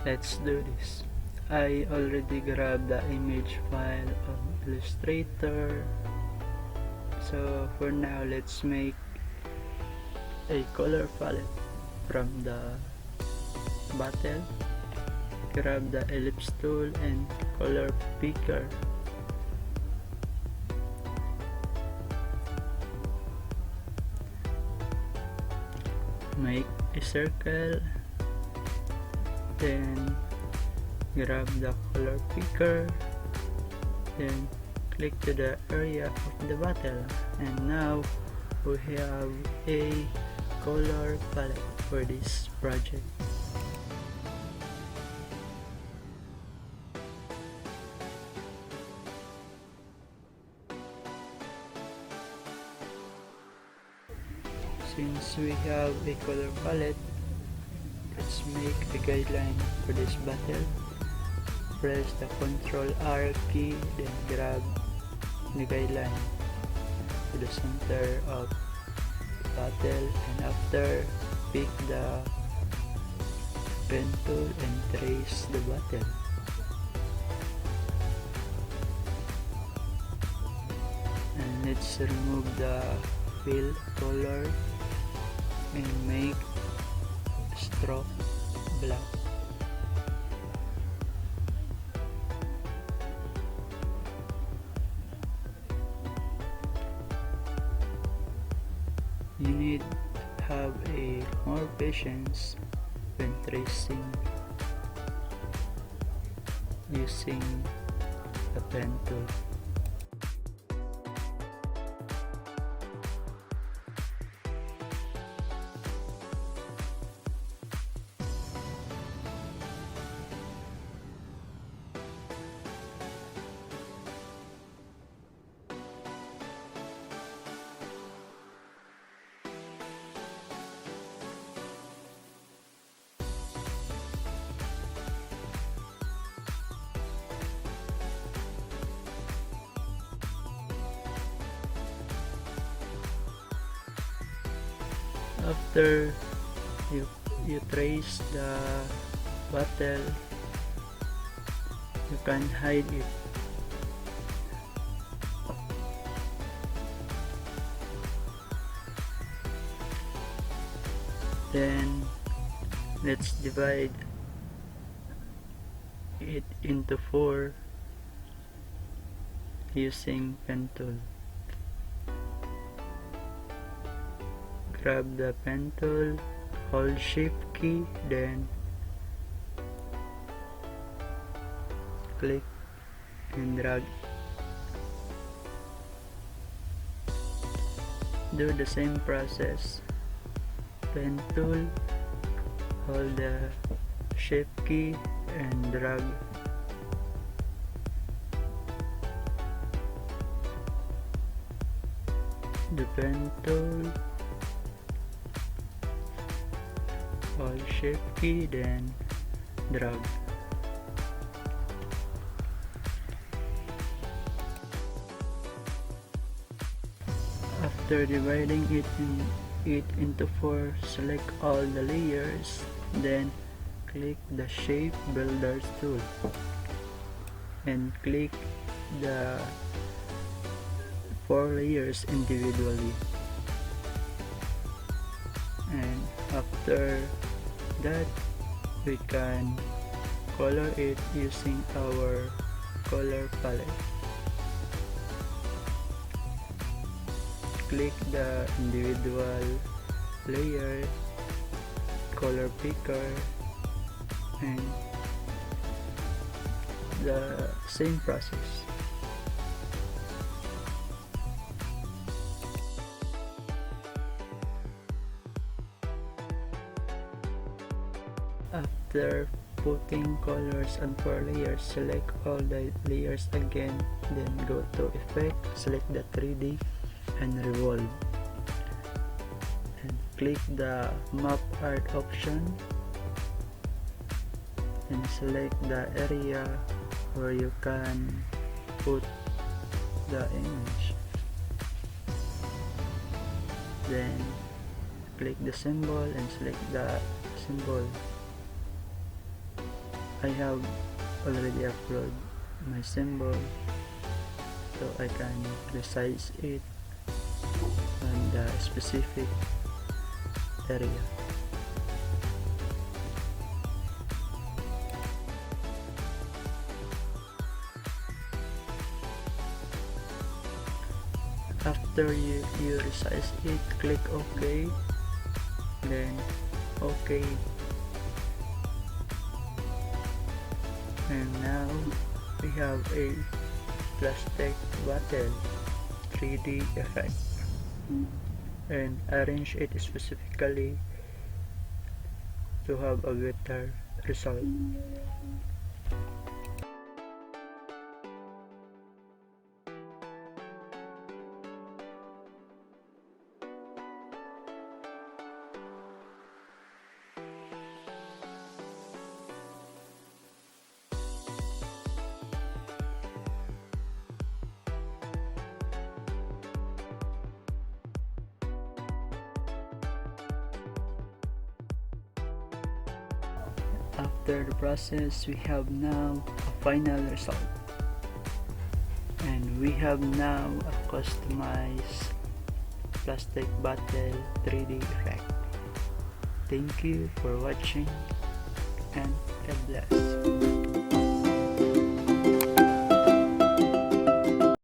Let's do this. I already grabbed the image file on Illustrator. So for now, let's make a color palette from the bottle. Grab the ellipse tool and color picker. Make a circle, then grab the color picker, then click to the area of the bottle, and now we have a color palette for this project. Since we have a color palette, let's make a guideline for this bottle. Press the Ctrl R key, then grab the guideline to the center of the bottle, and after pick the pen tool and trace the bottle. And let's remove the fill color and make stroke black. You need to have a more patience when tracing using the pen tool. After you trace the bottle, you can hide it. Then let's divide it into 4 using pen tool. Grab the pen tool, hold shift key, then click and drag. Do the same process. Pen tool, hold the shift key and drag. The pen tool, hold shift key, then drag. After dividing it into 4, select all the layers, then click the shape builders tool and click the 4 layers individually. And after that, we can color it using our color palette. Click the individual layer, color picker, and the same process. After putting colors on 4 layers, select all the layers again, then go to Effect, select the 3D and revolve, and click the map art option and select the area where you can put the image. Then click the symbol and select the symbol. I have already uploaded my symbol, so I can resize it on the specific area. After you resize it, click OK, then OK, and now we have a plastic bottle 3D effect, and arrange it specifically to have a better result. After the process, we have now a final result, and we have now a customized plastic bottle 3D effect. Thank you for watching, and God bless.